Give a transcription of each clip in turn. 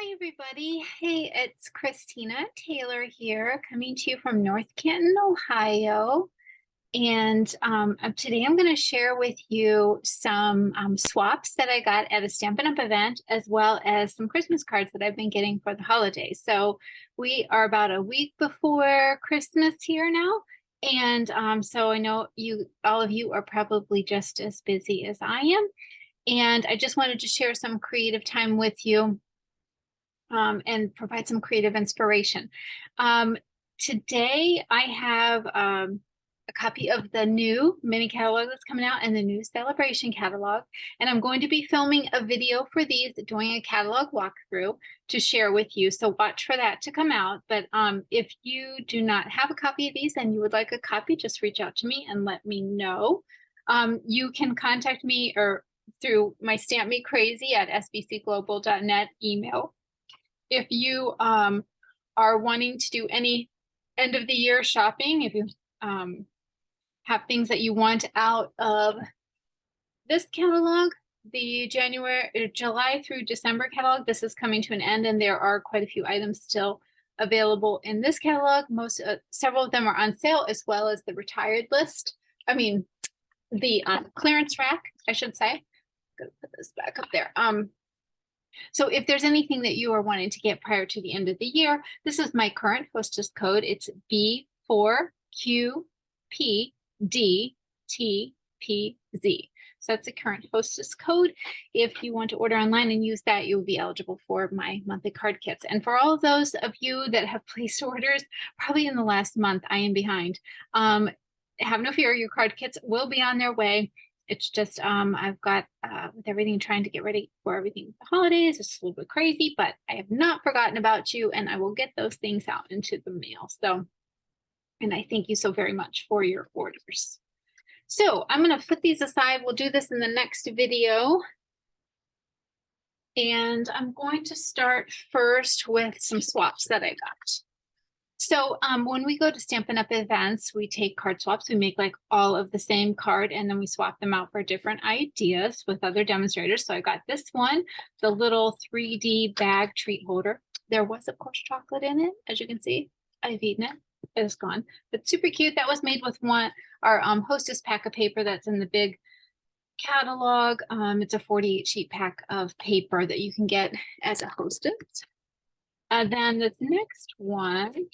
Hi, everybody. Hey, it's Christina Taylor here, coming to you from North Canton, Ohio. And today I'm going to share with you some swaps that I got at a Stampin' Up! Event, as well as some Christmas cards that I've been getting for the holidays. So we are about a week before Christmas here now. And so I know all of you are probably just as busy as I am. And I just wanted to share some creative time with you and provide some creative inspiration. Today I have a copy of the new mini catalog that's coming out and the new celebration catalog. And I'm going to be filming a video for these, doing a catalog walkthrough to share with you. So watch for that to come out. But if you do not have a copy of these and you would like a copy, just reach out to me and let me know. You can contact me or through my Stamp Me Crazy at sbcglobal.net email. If you are wanting to do any end of the year shopping, if you have things that you want out of this catalog, the July through December catalog, this is coming to an end, and there are quite a few items still available in this catalog. Several of them are on sale, as well as the retired list. I mean, the clearance rack, I should say. I'm gonna put this back up there. So if there's anything that you are wanting to get prior to the end of the year, this is my current hostess code. It's B4QPDTPZ. So that's the current hostess code. If you want to order online and use that, you'll be eligible for my monthly card kits. And for all of those of you that have placed orders, probably in the last month, I am behind. Have no fear, your card kits will be on their way. It's just I've got with everything trying to get ready for everything with the holidays. It's a little bit crazy, but I have not forgotten about you, and I will get those things out into the mail. So, and I thank you so very much for your orders. So I'm going to put these aside. We'll do this in the next video. And I'm going to start first with some swaps that I got. So when we go to Stampin' Up! Events, we take card swaps. We make like all of the same card, and then we swap them out for different ideas with other demonstrators. So I got this one, the little 3D bag treat holder. There was, of course, chocolate in it, as you can see. I've eaten it. It is gone. But super cute. That was made with our hostess pack of paper that's in the big catalog. It's a 48 sheet pack of paper that you can get as a hostess. Then this next one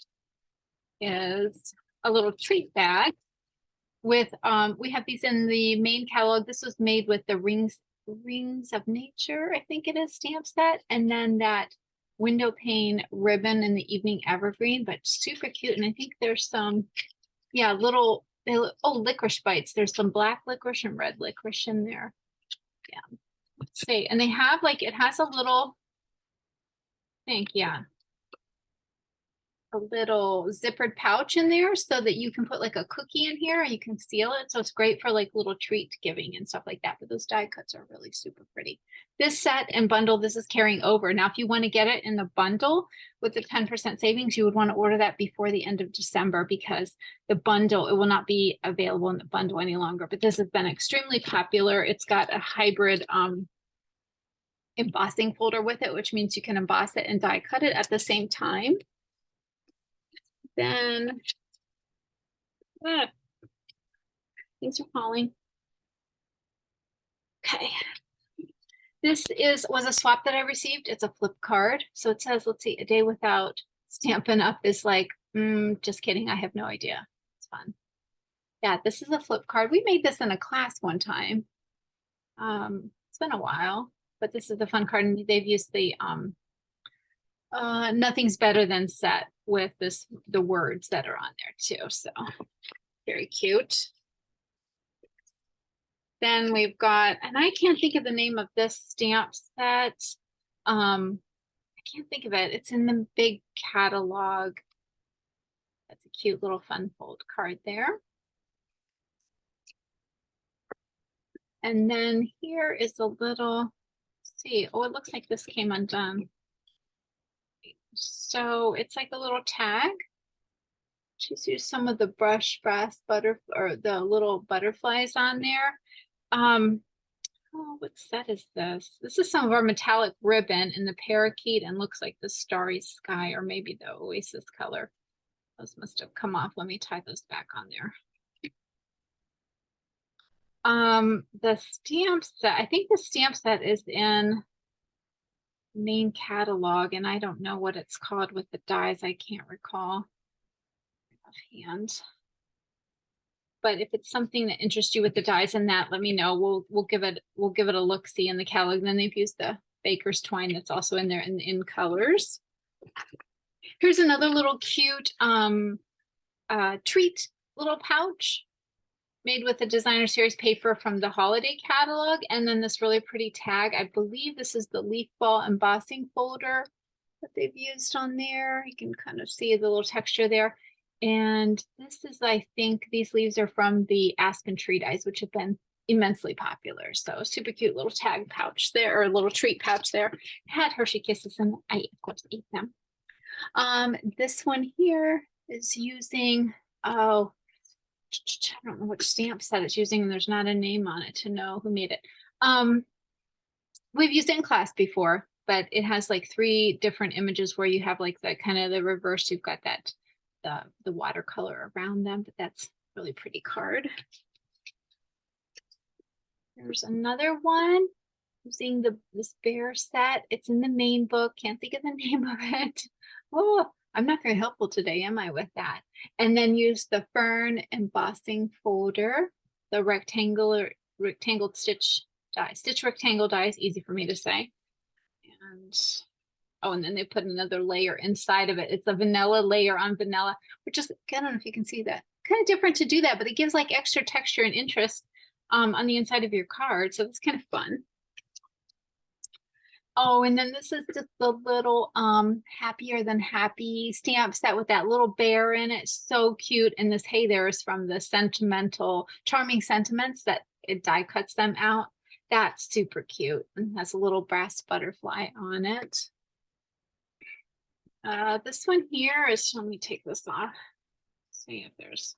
is a little treat bag with we have these in the main catalog. This was made with the rings of nature, I think it is, stamp set, and then that window pane ribbon in the evening evergreen, but super cute. And I think there's some little licorice bites. There's some black licorice and red licorice in there. Yeah, let's see. And they have it has a little a little zippered pouch in there so that you can put like a cookie in here and you can seal it. So it's great for like little treat giving and stuff like that. But those die cuts are really super pretty. This set and bundle, this is carrying over. Now, if you want to get it in the bundle with the 10% savings, you would want to order that before the end of December, because the bundle, it will not be available in the bundle any longer. But this has been extremely popular. It's got a hybrid embossing folder with it, which means you can emboss it and die cut it at the same time. Then things are falling. Okay. This was a swap that I received. It's a flip card. So it says, let's see, a day without Stampin' Up! Is like, just kidding. I have no idea. It's fun. Yeah, this is a flip card. We made this in a class one time. It's been a while, but this is the fun card. And they've used the Nothing's Better Than set with the words that are on there too. So very cute. Then we've got, and I can't think of the name of this stamp set. I can't think of it. It's in the big catalog. That's a cute little fun fold card there. And then here is a little, let's see, oh, it looks like this came undone. So it's like a little tag. She's used some of the brush brass or the little butterflies on there. Oh, what set is this? This is some of our metallic ribbon in the parakeet and looks like the starry sky or maybe the oasis color. Those must have come off. Let me tie those back on there. The stamp set, I think the stamp set is in main catalog and I don't know what it's called with the dies. I can't recall offhand. But if it's something that interests you with the dies and that, let me know. We'll give it a look see in the catalog. And then they've used the baker's twine that's also in there in colors. Here's another little cute treat little pouch made with the designer series paper from the holiday catalog. And then this really pretty tag. I believe this is the leaf ball embossing folder that they've used on there. You can kind of see the little texture there. And this is, I think these leaves are from the Aspen tree dies, which have been immensely popular. So super cute little tag pouch there, or little treat pouch there. Had Hershey Kisses and I of course ate them. This one here is using, oh, I don't know which stamp set it's using, and there's not a name on it to know who made it. We've used it in class before, but it has like 3 different images where you have like the kind of the reverse. You've got that the watercolor around them, but that's really pretty card. There's another one using this bear set. It's in the main book. Can't think of the name of it. Oh, I'm not very helpful today, am I, with that? And then use the fern embossing folder, the rectangle stitch die, stitch rectangle dies, easy for me to say. And oh, and then they put another layer inside of it. It's a vanilla layer on vanilla, which is, I don't know if you can see that. Kind of different to do that, but it gives like extra texture and interest on the inside of your card. So it's kind of fun. Oh, and then this is just the little happier than happy stamp set with that little bear in it. So cute. And this hey there is from the sentimental, charming sentiments that it die cuts them out. That's super cute and has a little brass butterfly on it. This one here is, let me take this off. See if there's,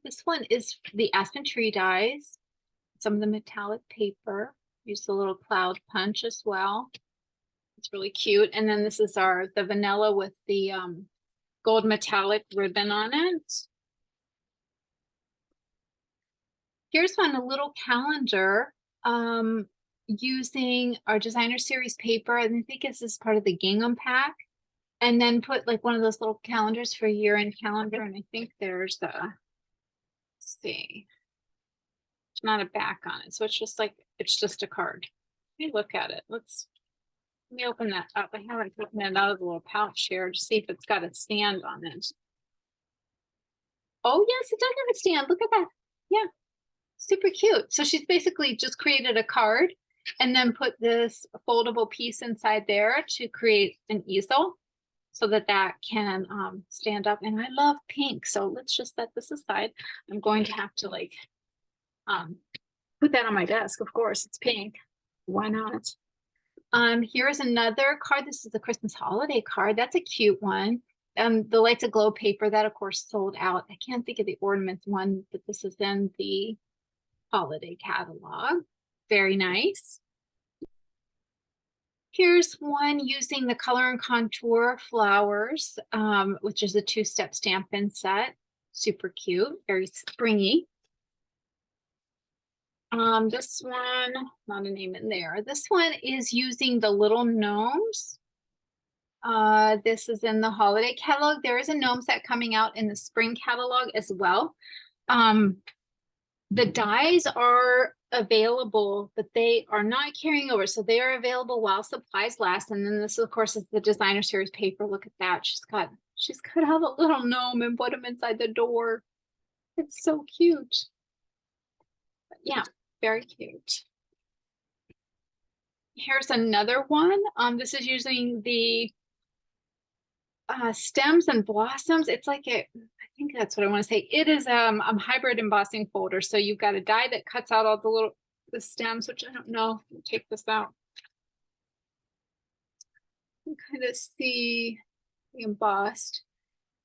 this one is the Aspen tree dies, some of the metallic paper, use the little cloud punch as well. It's really cute. And then this is the vanilla with the gold metallic ribbon on it. Here's one, a little calendar using our designer series paper. And I think this is part of the gingham pack. And then put like one of those little calendars for year-end calendar. And I think there's let's see, it's not a back on it. So it's just like, it's just a card. Let me look at it. Let me open that up. I haven't taken it out of the little pouch here to see if it's got a stand on it. Oh yes, it does have a stand. Look at that. Yeah, super cute. So she's basically just created a card and then put this foldable piece inside there to create an easel so that can stand up. And I love pink, so let's just set this aside. I'm going to have to like put that on my desk. Of course, it's pink. Why not? Here's another card. This is the Christmas holiday card. That's a cute one. The Lights Aglow paper that of course sold out. I can't think of the ornaments one, but this is in the holiday catalog. Very nice. Here's one using the Color and Contour flowers, which is a 2-step Stampin' set. Super cute, very springy. This one, not a name in there. This one is using the little gnomes. This is in the holiday catalog. There is a gnome set coming out in the spring catalog as well. The dies are available, but they are not carrying over. So they are available while supplies last. And then this, of course, is the designer series paper. Look at that. She's cut out a little gnome and put him inside the door. It's so cute. But yeah, very cute. Here's another one. This is using the stems and blossoms. It's like I think that's what I want to say. It is hybrid embossing folder. So you've got a die that cuts out all the stems, which I don't know. Let me take this out. You can kind of see the embossed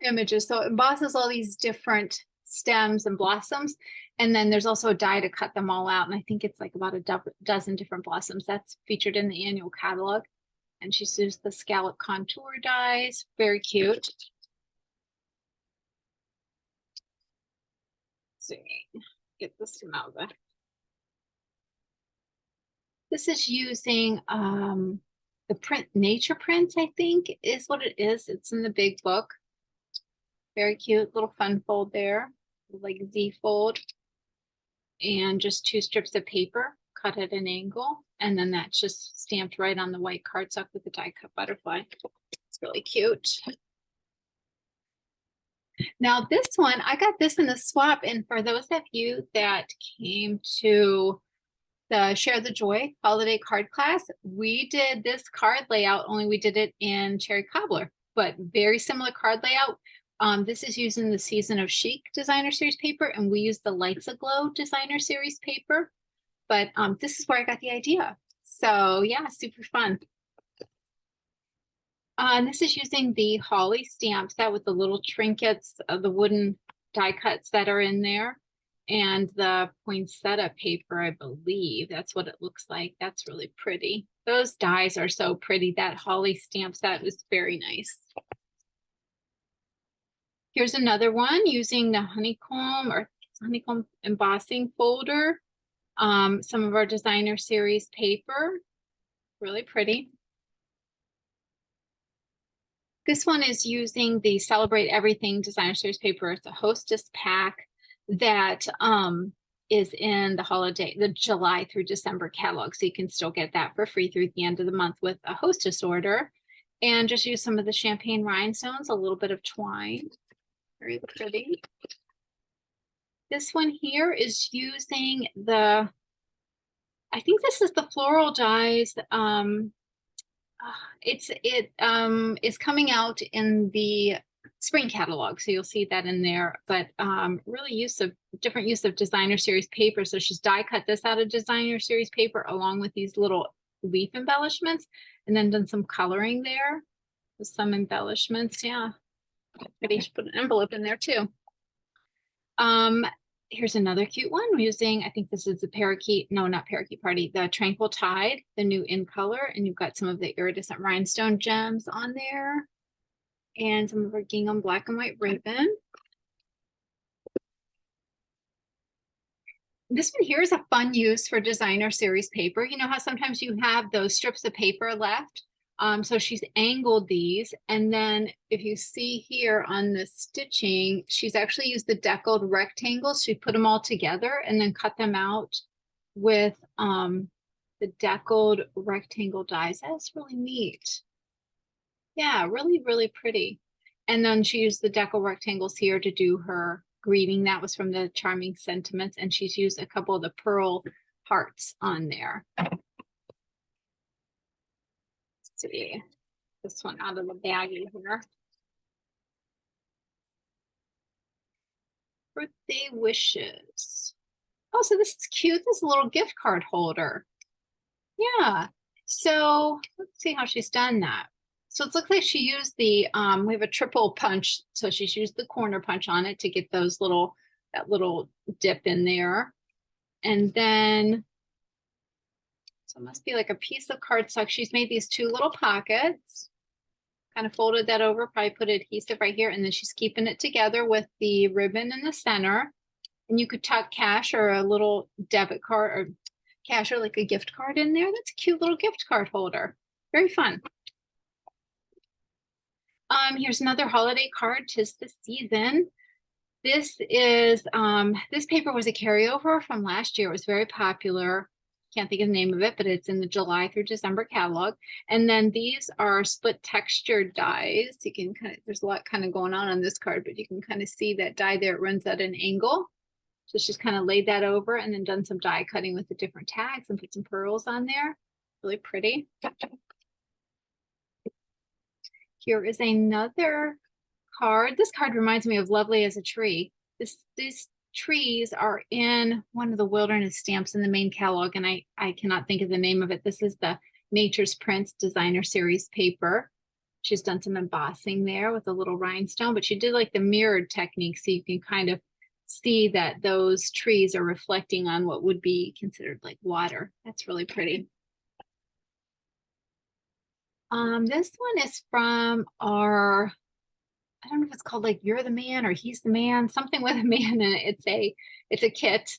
images. So it embosses all these different stems and blossoms. And then there's also a die to cut them all out. And I think it's like about a dozen different blossoms. That's featured in the annual catalog. And she's used the scallop contour dies. Very cute. Let's see, get this one out of there. This is using the print nature prints, I think is what it is. It's in the big book. Very cute little fun fold there, like Z fold. And just 2 strips of paper cut at an angle. And then that's just stamped right on the white cardstock with the die cut butterfly. It's really cute. Now this one, I got this in the swap. And for those of you that came to the Share the Joy holiday card class, we did this card layout, only we did it in Cherry Cobbler, but very similar card layout. This is using the Season of Chic Designer Series paper, and we use the Lights Aglow Designer Series paper. But this is where I got the idea. So yeah, super fun. And this is using the Holly stamp set with the little trinkets of the wooden die cuts that are in there. And the poinsettia paper, I believe that's what it looks like. That's really pretty. Those dies are so pretty. That Holly stamp set is very nice. Here's another one using the honeycomb embossing folder. Some of our designer series paper, really pretty. This one is using the Celebrate Everything designer series paper. It's a hostess pack that is in the July through December catalog. So you can still get that for free through the end of the month with a hostess order. And just use some of the champagne rhinestones, a little bit of twine. Very pretty. This one here is using I think this is the floral dies. It is coming out in the spring catalog, so you'll see that in there. But really different use of designer series paper. So she's die cut this out of designer series paper along with these little leaf embellishments, and then done some coloring there with some embellishments. Yeah, maybe you should put an envelope in there too. Here's another cute one. We're using, I think this is the parakeet, no, not parakeet party, the Tranquil Tide, the new in color, and you've got some of the iridescent rhinestone gems on there, and some of our gingham black and white ribbon. This one here is a fun use for designer series paper. You know how sometimes you have those strips of paper left? So she's angled these, and then if you see here on the stitching, she's actually used the deckled rectangles. She put them all together and then cut them out with the deckled rectangle dies. That's really neat. Yeah, really, really pretty. And then she used the deckled rectangles here to do her greeting. That was from the Charming Sentiments, and she's used a couple of the pearl hearts on there. See this one out of the baggie here. Birthday wishes. Oh, so this is cute. This is a little gift card holder. Yeah. So let's see how she's done that. So it looks like she used the we have a triple punch. So she's used the corner punch on it to get those that little dip in there. And then so it must be like a piece of cardstock. She's made these 2 little pockets, kind of folded that over, probably put adhesive right here, and then she's keeping it together with the ribbon in the center. And you could tuck cash or a little debit card or cash or like a gift card in there. That's a cute little gift card holder. Very fun. Here's another holiday card, 'Tis the Season. This is this paper was a carryover from last year. It was very popular. Can't think of the name of it, but it's in the July through December catalog. And then these are split textured dies. You can there's a lot kind of going on this card, but you can kind of see that die there. It runs at an angle. So she's kind of laid that over and then done some die cutting with the different tags and put some pearls on there. Really pretty. Here is another card. This card reminds me of Lovely as a Tree. These trees are in one of the wilderness stamps in the main catalog, and I cannot think of the name of it. This is the Nature's Prince designer series paper. She's done some embossing there with a little rhinestone, but she did like the mirrored technique, so you can kind of see that those trees are reflecting on what would be considered like water. That's really pretty. This one is from our, I don't know if it's called like You're the Man or He's the Man, something with a man in it. It's a kit.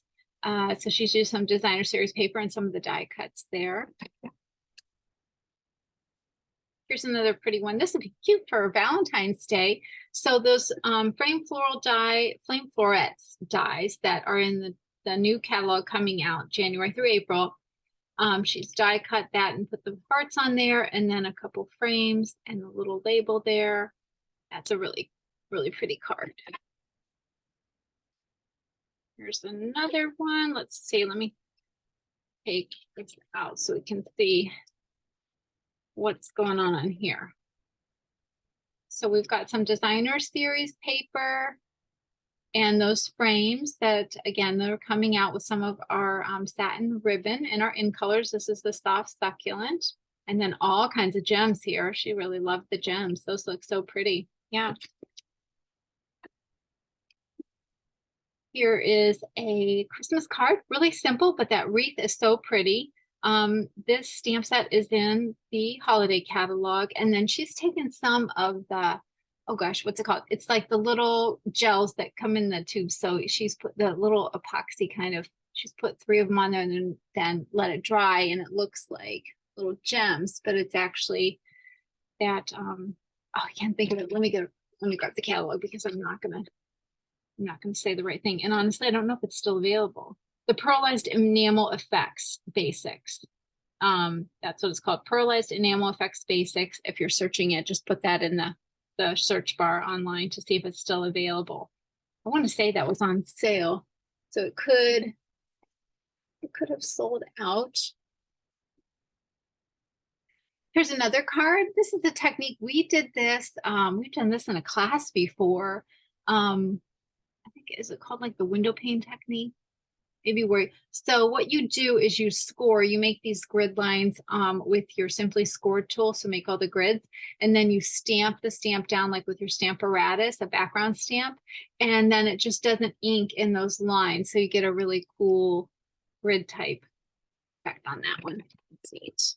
So she's used some designer series paper and some of the die cuts there. Here's another pretty one. This would be cute for Valentine's Day. So those flame florets dies that are in the new catalog coming out January through April. She's die cut that and put the hearts on there, and then a couple frames and a little label there. That's a really, really pretty card. Here's another one. Let's see. Let me take this out so we can see what's going on here. So we've got some designer series paper and those frames that, again, they're coming out with some of our satin ribbon and our in colors. This is the soft succulent, and then all kinds of gems here. She really loved the gems. Those look so pretty. Yeah. Here is a Christmas card, really simple, but that wreath is so pretty. This stamp set is in the holiday catalog, and then she's taken some of the, oh gosh, what's it called? It's like the little gels that come in the tube. So she's put the little epoxy kind of, she's put 3 of them on there and then let it dry, and it looks like little gems, but it's actually that, oh, I can't think of it. Let me grab the catalog because I'm not gonna say the right thing. And honestly, I don't know if it's still available. The Pearlized Enamel Effects Basics. That's what it's called. Pearlized Enamel Effects Basics. If you're searching it, just put that in the search bar online to see if it's still available. I want to say that was on sale. So it could have sold out. Here's another card. This is a technique. We did this. We've done this in a class before. I think, is it called like the window pane technique? Maybe so what you do is you score, you make these grid lines with your Simply Scored tool. So make all the grids, and then you stamp the stamp down like with your Stamparatus, a background stamp, and then it just doesn't ink in those lines. So you get a really cool grid type effect on that one. That's neat.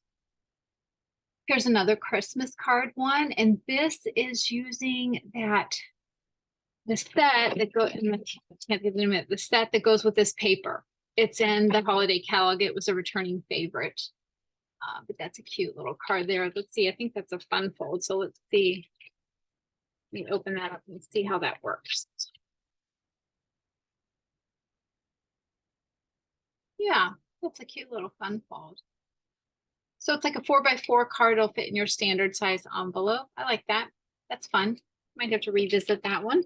Here's another Christmas card one, and this is using the set that the set that goes with this paper. It's in the holiday catalog. It was a returning favorite, but that's a cute little card there. Let's see. I think that's a fun fold. So let's see. Let me open that up and see how that works. Yeah, that's a cute little fun fold. So it's like a 4x4 card. It'll fit in your standard size envelope. I like that. That's fun. Might have to revisit that one.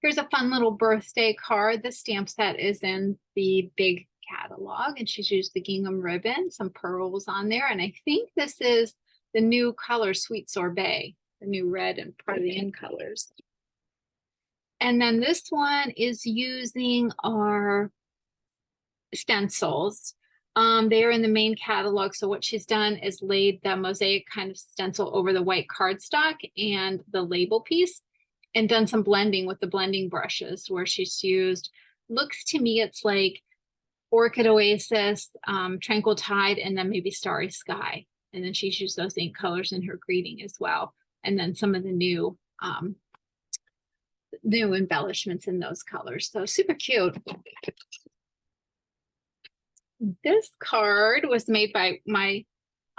Here's a fun little birthday card. The stamp set is in the big catalog, and she's used the gingham ribbon, some pearls on there. And I think this is the new color Sweet Sorbet, the new red and part of the in colors. And then this one is using our stencils. They are in the main catalog. So what she's done is laid the mosaic kind of stencil over the white cardstock and the label piece, and done some blending with the blending brushes where she's used, looks to me, it's like Orchid Oasis, Tranquil Tide, and then maybe Starry Sky. And then she's used those ink colors in her greeting as well. And then some of the new embellishments in those colors. So super cute. This card was made by my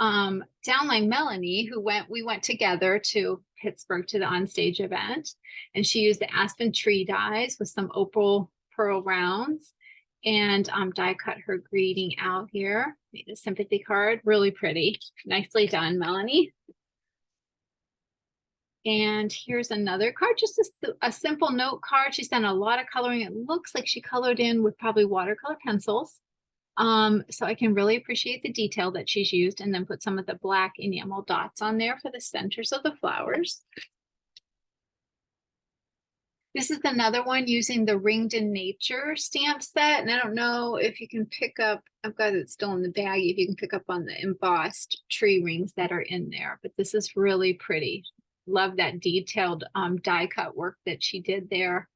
downline Melanie, we went together to Pittsburgh to the onstage event, and she used the aspen tree dies with some opal pearl rounds and die cut her greeting out here. Made a sympathy card, really pretty. Nicely done, Melanie. And here's another card, just a simple note card. She's done a lot of coloring. It looks like she colored in with probably watercolor pencils. So I can really appreciate the detail that she's used, and then put some of the black enamel dots on there for the centers of the flowers. This is another one using the Ringed in Nature stamp set. And I don't know if you can pick up, I've got it still in the bag, if you can pick up on the embossed tree rings that are in there, but this is really pretty. love that detailed die cut work that she did there.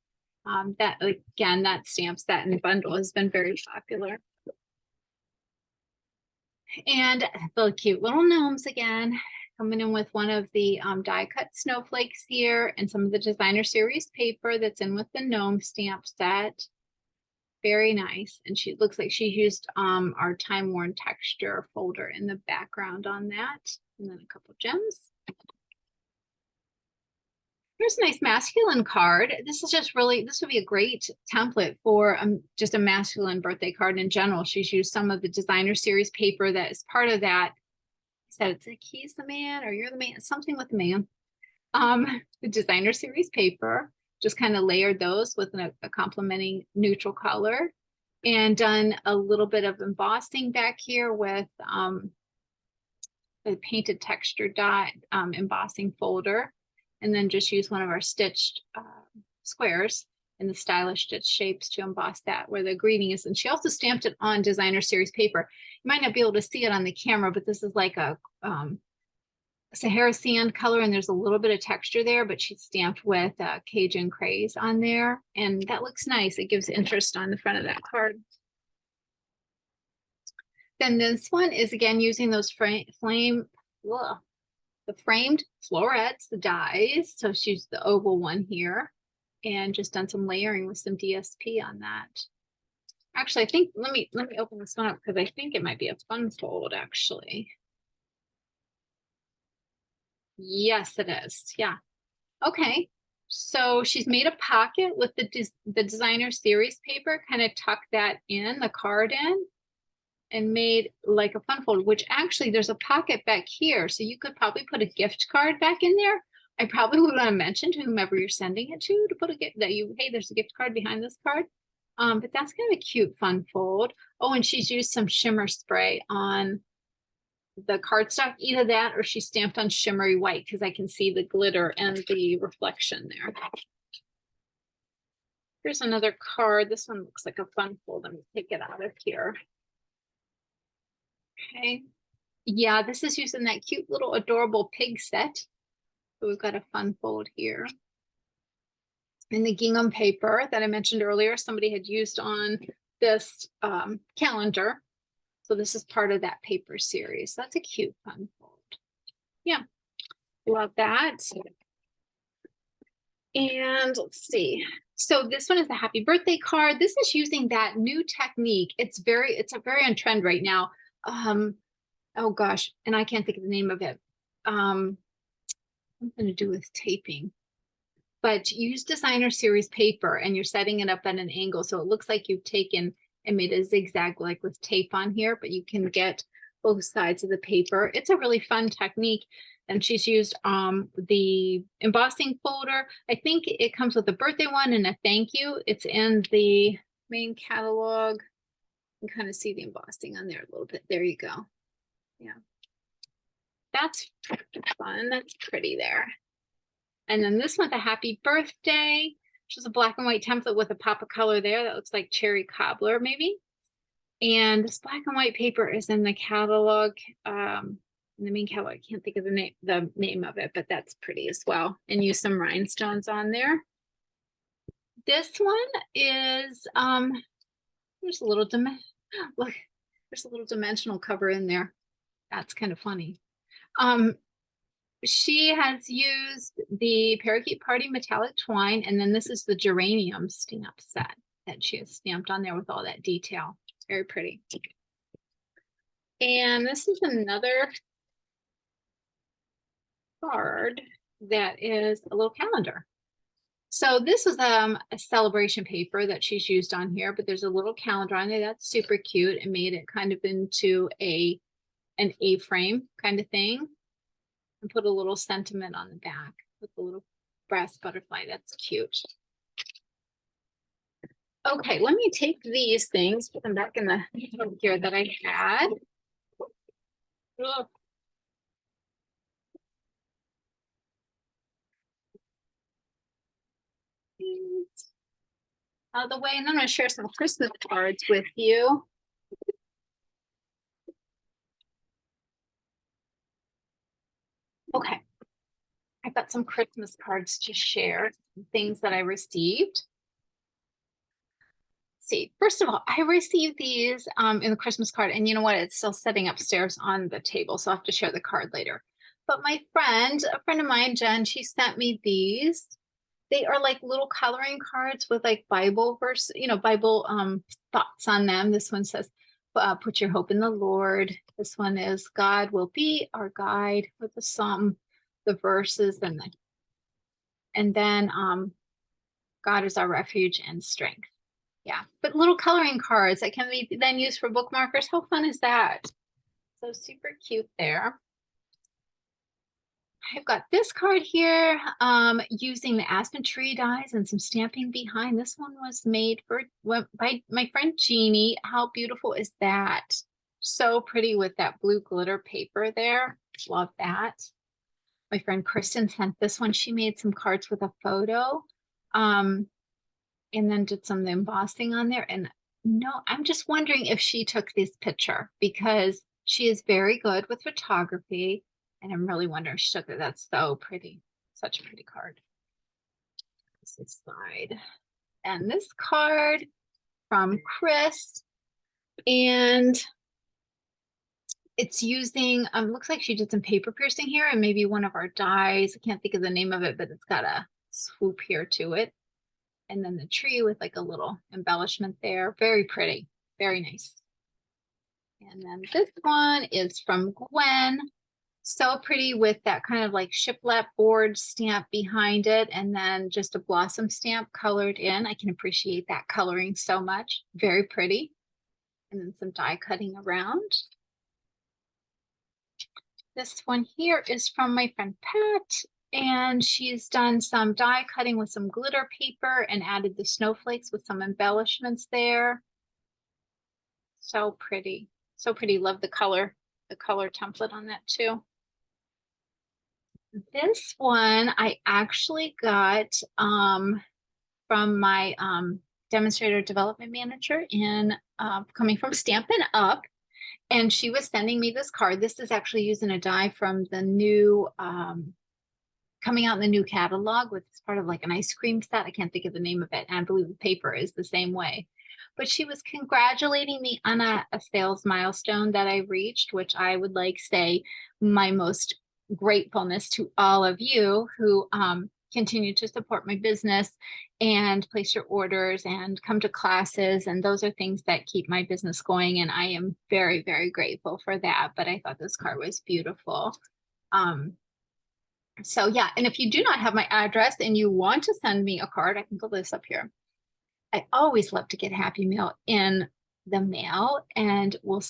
That again, that stamp set and bundle has been very popular. And the cute little gnomes again, coming in with one of the die cut snowflakes here and some of the designer series paper that's in with the gnome stamp set. Very nice. And she looks like she used our time worn texture folder in the background on that. And then a couple gems. Here's a nice masculine card. This is just really, this would be a great template for just a masculine birthday card in general. She's used some of the designer series paper that is part of that. I said it's like he's the man or you're the man, something with the man. The designer series paper, just kind of layered those with a complementing neutral color and done a little bit of embossing back here with the painted texture dot embossing folder. And then just use one of our stitched squares in the stylish stitch shapes to emboss that where the greeting is. And she also stamped it on designer series paper. You might not be able to see it on the camera, but this is like a Sahara sand color, and there's a little bit of texture there, but she's stamped with Cajun craze on there. And that looks nice. It gives interest on the front of that card. Then this one is again using those the framed florets, the dies. So she's the oval one here and just done some layering with some DSP on that. Actually, I think, let me open this one up because I think it might be a fun fold actually. Yes, it is. Yeah. Okay. So she's made a pocket with the designer series paper, kind of tucked that in, the card in, and made like a fun fold, which actually there's a pocket back here. So you could probably put a gift card back in there. I probably would want to mention to whomever you're sending it to put a gift that hey, there's a gift card behind this card. But that's kind of a cute fun fold. Oh, and she's used some shimmer spray on the cardstock, either that or she stamped on shimmery white because I can see the glitter and the reflection there. Here's another card. This one looks like a fun fold. Let me take it out of here. Okay. Yeah, this is using that cute little adorable pig set. So we've got a fun fold here. And the gingham paper that I mentioned earlier, somebody had used on this calendar. So this is part of that paper series. That's a cute fun fold. Yeah, love that. And let's see. So this one is a happy birthday card. This is using that new technique. It's a very on trend right now. Oh gosh, and I can't think of the name of it. Something to do with taping. But use designer series paper and you're setting it up at an angle. So it looks like you've taken and made a zigzag like with tape on here, but you can get both sides of the paper. It's a really fun technique. And she's used the embossing folder. I think it comes with a birthday one and a thank you. It's in the main catalog. You can kind of see the embossing on there a little bit. There you go. Yeah. That's fun. That's pretty there. And then this one's a happy birthday, which is a black and white template with a pop of color there. That looks like cherry cobbler maybe. And this black and white paper is in the catalog, in the main catalog. I can't think of the name of it, but that's pretty as well. And use some rhinestones on there. This one is there's a little look, there's a little dimensional cover in there. That's kind of funny. She has used the Parakeet Party metallic twine, and then this is the geranium stamp set that she has stamped on there with all that detail. Very pretty. And this is another card that is a little calendar. So this is a celebration paper that she's used on here, but there's a little calendar on there that's super cute and made it kind of into an A-frame kind of thing. And put a little sentiment on the back with a little brass butterfly. That's cute. Okay, let me take these things, put them back in the here that I had. Ugh. Out of the way, and I'm going to share some Christmas cards with you. Okay. I've got some Christmas cards to share, things that I received. See, first of all, I received these in the Christmas card, and you know what? It's still sitting upstairs on the table, so I'll have to share the card later. But my friend, a friend of mine, Jen, she sent me these. They are like little coloring cards with like Bible verse, Bible thoughts on them. This one says, put your hope in the Lord. This one is God will be our guide with the psalm, the verses, and then God is our refuge and strength. Yeah, but little coloring cards that can be then used for bookmarkers. How fun is that? So super cute there. I've got this card here using the aspen tree dies and some stamping behind. This one was made by my friend Jeannie. How beautiful is that? So pretty with that blue glitter paper there. Love that. My friend Kristen sent this one. She made some cards with a photo. And then did some embossing on there. And no, I'm just wondering if she took this picture because she is very good with photography. And I'm really wondering if she took it. That's so pretty. Such a pretty card. This side. And this card from Chris. And it's using, looks like she did some paper piercing here and maybe one of our dies. I can't think of the name of it, but it's got a swoop here to it. And then the tree with like a little embellishment there. Very pretty, very nice. And then this one is from Gwen. So pretty with that kind of like shiplap board stamp behind it. And then just a blossom stamp colored in. I can appreciate that coloring so much. Very pretty. And then some die cutting around. This one here is from my friend Pat. And she's done some die cutting with some glitter paper and added the snowflakes with some embellishments there. So pretty. So pretty. Love the color template on that too. This one I actually got from my demonstrator development manager in coming from Stampin' Up! And she was sending me this card. This is actually using a die from the new coming out in the new catalog with part of like an ice cream set. I can't think of the name of it. And I believe the paper is the same way. But she was congratulating me on a sales milestone that I reached, which I would like say my most gratefulness to all of you who continue to support my business and place your orders and come to classes. And those are things that keep my business going. And I am very, very grateful for that. But I thought this card was beautiful. So yeah, and if you do not have my address and you want to send me a card, I can pull this up here. I always love to get Happy Mail in the mail, and we'll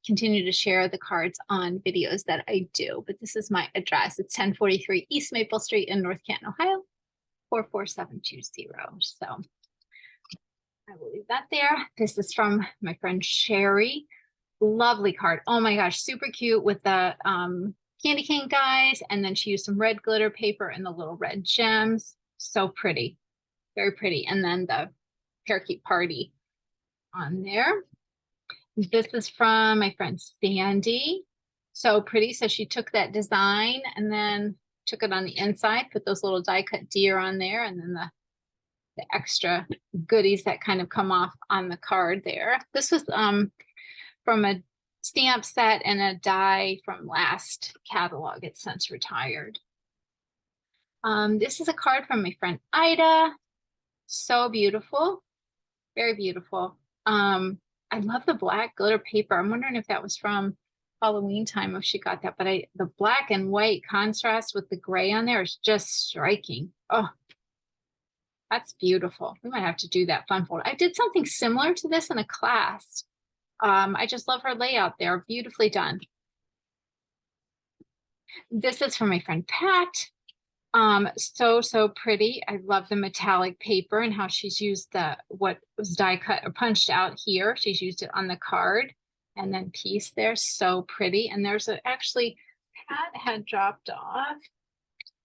continue to share the cards on videos that I do. But this is my address. It's 1043 East Maple Street in North Canton, Ohio, 44720. So I will leave that there. This is from my friend Sherry. Lovely card. Oh my gosh, super cute with the candy cane dies, and then she used some red glitter paper and the little red gems. So pretty, very pretty. And then the parakeet party on there. This is from my friend Sandy. So pretty. So she took that design and then took it on the inside, put those little die cut deer on there, and then the extra goodies that kind of come off on the card there. This was from a stamp set and a die from last catalog. It's since retired. This is a card from my friend Ida. So beautiful. Very beautiful. I love the black glitter paper. I'm wondering if that was from Halloween time, if she got that, but the black and white contrast with the gray on there is just striking. Oh, that's beautiful. We might have to do that fun folder. I did something similar to this in a class. I just love her layout there. Beautifully done. This is from my friend Pat. So pretty. I love the metallic paper and how she's used what was die cut or punched out here. She's used it on the card and then piece there. So pretty. And there's actually Pat had dropped off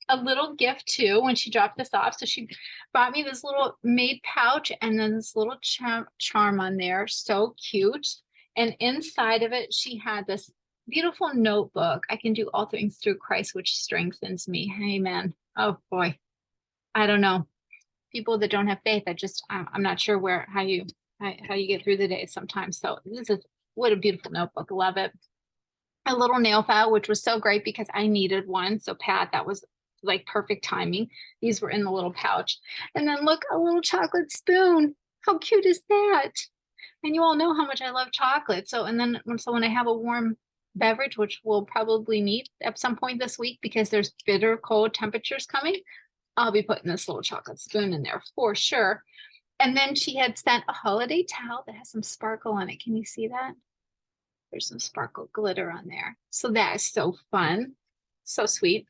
a little gift too when she dropped this off. So she bought me this little made pouch and then this little charm on there. So cute. And inside of it, she had this beautiful notebook. I can do all things through Christ, which strengthens me. Amen. Oh boy. I don't know. People that don't have faith, I'm not sure how you get through the day sometimes. So this is what a beautiful notebook. Love it. A little nail file, which was so great because I needed one. So Pat, that was like perfect timing. These were in the little pouch. And then look, a little chocolate spoon. How cute is that? And you all know how much I love chocolate. So, and then when I have a warm beverage, which we'll probably need at some point this week because there's bitter cold temperatures coming, I'll be putting this little chocolate spoon in there for sure. And then she had sent a holiday towel that has some sparkle on it. Can you see that? There's some sparkle glitter on there. So that is so fun. So sweet.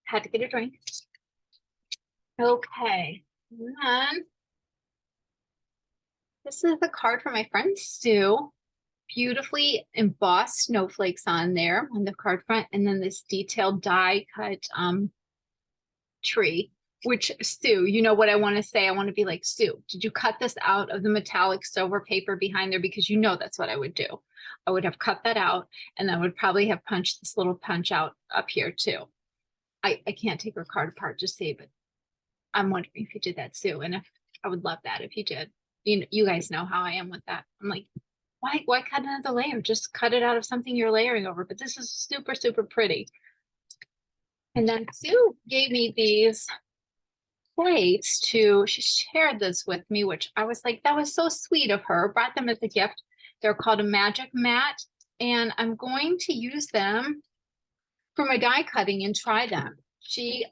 Had to get a drink. Okay. And then this is the card from my friend Sue. Beautifully embossed snowflakes on there on the card front, and then this detailed die cut tree, which Sue, you know what I want to say? I want to be like, Sue, did you cut this out of the metallic silver paper behind there? Because you know that's what I would do. I would have cut that out, and I would probably have punched this little punch out up here too. I can't take her card apart to save it. I'm wondering if you did that, Sue, and if I would love that if you did. You guys know how I am with that. I'm like, why cut another layer? Just cut it out of something you're layering over. But this is super, super pretty. And then Sue gave me these plates she shared this with me, which I was like, that was so sweet of her. Brought them as a gift. They're called a magic mat. And I'm going to use them for my die cutting and try them. She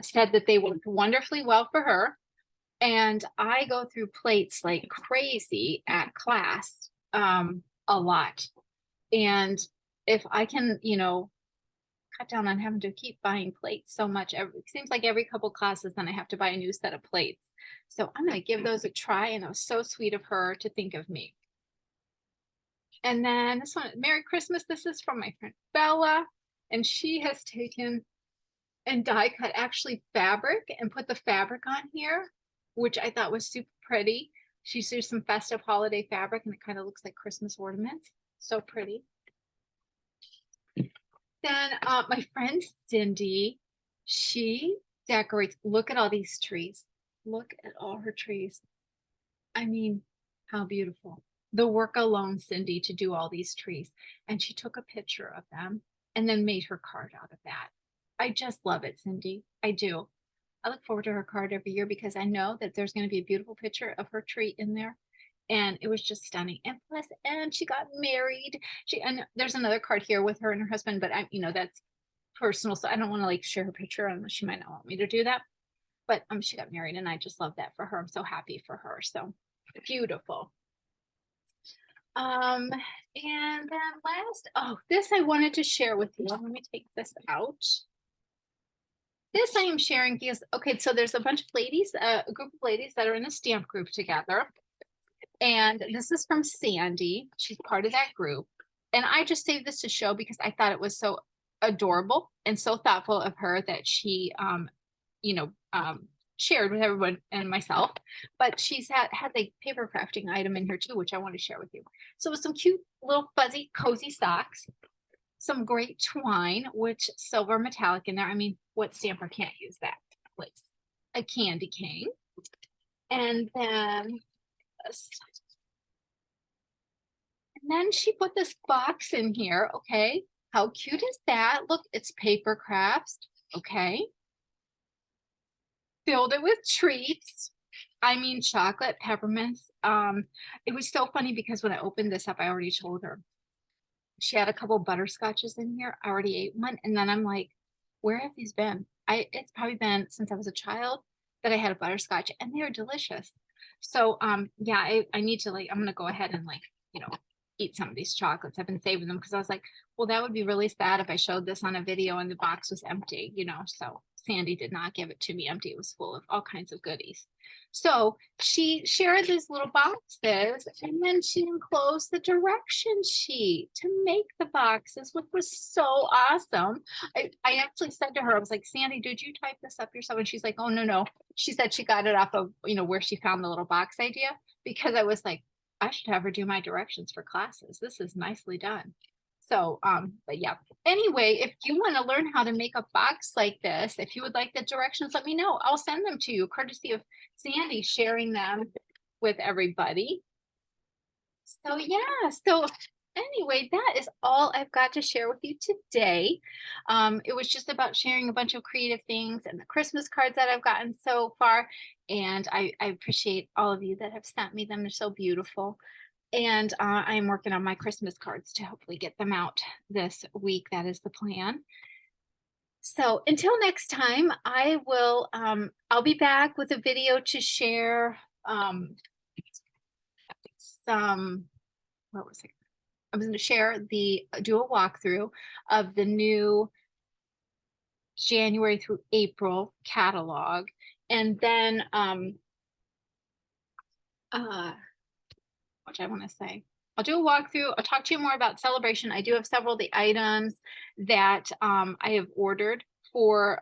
said that they worked wonderfully well for her. And I go through plates like crazy at class a lot. And if I can, cut down on having to keep buying plates so much, it seems like every couple classes, then I have to buy a new set of plates. So I'm going to give those a try. And it was so sweet of her to think of me. And then this one, Merry Christmas. This is from my friend Bella. And she has taken and die cut actually fabric and put the fabric on here, which I thought was super pretty. She's used some festive holiday fabric and it kind of looks like Christmas ornaments. So pretty. Then my friend Cindy, she decorates. Look at all these trees. Look at all her trees. I mean, how beautiful. The work alone, Cindy, to do all these trees. And she took a picture of them and then made her card out of that. I just love it, Cindy. I do. I look forward to her card every year because I know that there's going to be a beautiful picture of her tree in there. And it was just stunning. And plus, and she got married. And there's another card here with her and her husband, but that's personal. So I don't want to like share her picture unless she might not want me to do that. But she got married and I just love that for her. I'm so happy for her. So beautiful. And then this I wanted to share with you. Let me take this out. This I am sharing because, okay, so there's a bunch of ladies, a group of ladies that are in a stamp group together. And this is from Sandy. She's part of that group. And I just saved this to show because I thought it was so adorable and so thoughtful of her that she, shared with everyone and myself. But she's had a paper crafting item in here too, which I want to share with you. So with some cute little fuzzy cozy socks, some great twine, which silver metallic in there. I mean, what stamper can't use that? Please. A candy cane. And then she put this box in here. Okay. How cute is that? Look, it's paper crafts. Okay. Filled it with treats. I mean, chocolate, peppermints. It was so funny because when I opened this up, I already told her. She had a couple butterscotches in here. I already ate one. And then I'm like, where have these been? It's probably been since I was a child that I had a butterscotch and they are delicious. So yeah, I need to I'm gonna go ahead and eat some of these chocolates. I've been saving them because I was like, well, that would be really sad if I showed this on a video and the box was empty, so Sandy did not give it to me empty. It was full of all kinds of goodies. So she shared these little boxes and then she enclosed the direction sheet to make the boxes, which was so awesome. I actually said to her, I was like, Sandy, did you type this up yourself? And she's like, oh, no. she said she got it off of, where she found the little box idea, because I was like, I should have her do my directions for classes. This is nicely done. So, but yeah, anyway, if you want to learn how to make a box like this, if you would like the directions, let me know. I'll send them to you, courtesy of Sandy sharing them with everybody. So yeah, so anyway, that is all I've got to share with you today. It was just about sharing a bunch of creative things and the Christmas cards that I've gotten so far. And I appreciate all of you that have sent me them. They're so beautiful. And I am working on my Christmas cards to hopefully get them out this week. That is the plan. So until next time, I'll be back with a video to share some, what was it? I was going to share do a walkthrough of the new January through April catalog. And then, what I want to say, I'll do a walkthrough. I'll talk to you more about celebration. I do have several of the items that I have ordered for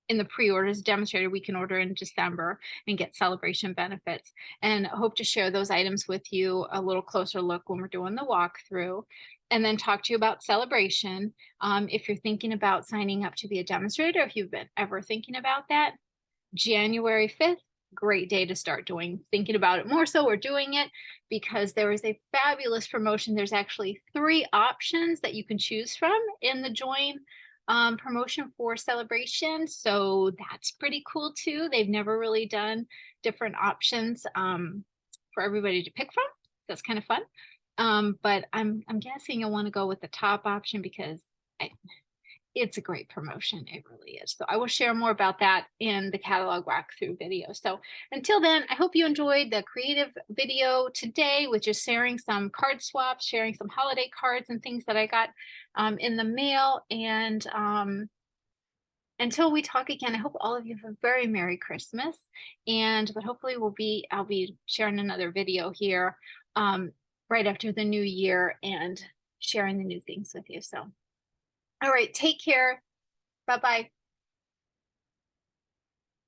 in the pre-orders demonstrated. We can order in December and get celebration benefits, and I hope to share those items with you a little closer look when we're doing the walkthrough, and then talk to you about celebration. If you're thinking about signing up to be a demonstrator, if you've been ever thinking about that, January 5th, great day to start thinking about it more so, or doing it, because there is a fabulous promotion. There's actually 3 options that you can choose from in the join promotion for celebration. So that's pretty cool too. They've never really done different options for everybody to pick from. That's kind of fun. But I'm guessing you'll want to go with the top option because it's a great promotion. It really is. So I will share more about that in the catalog walkthrough video. So until then, I hope you enjoyed the creative video today, which is sharing some card swaps, sharing some holiday cards and things that I got in the mail. And until we talk again, I hope all of you have a very Merry Christmas. But hopefully I'll be sharing another video here right after the new year and sharing the new things with you. So all right, take care. Bye-bye.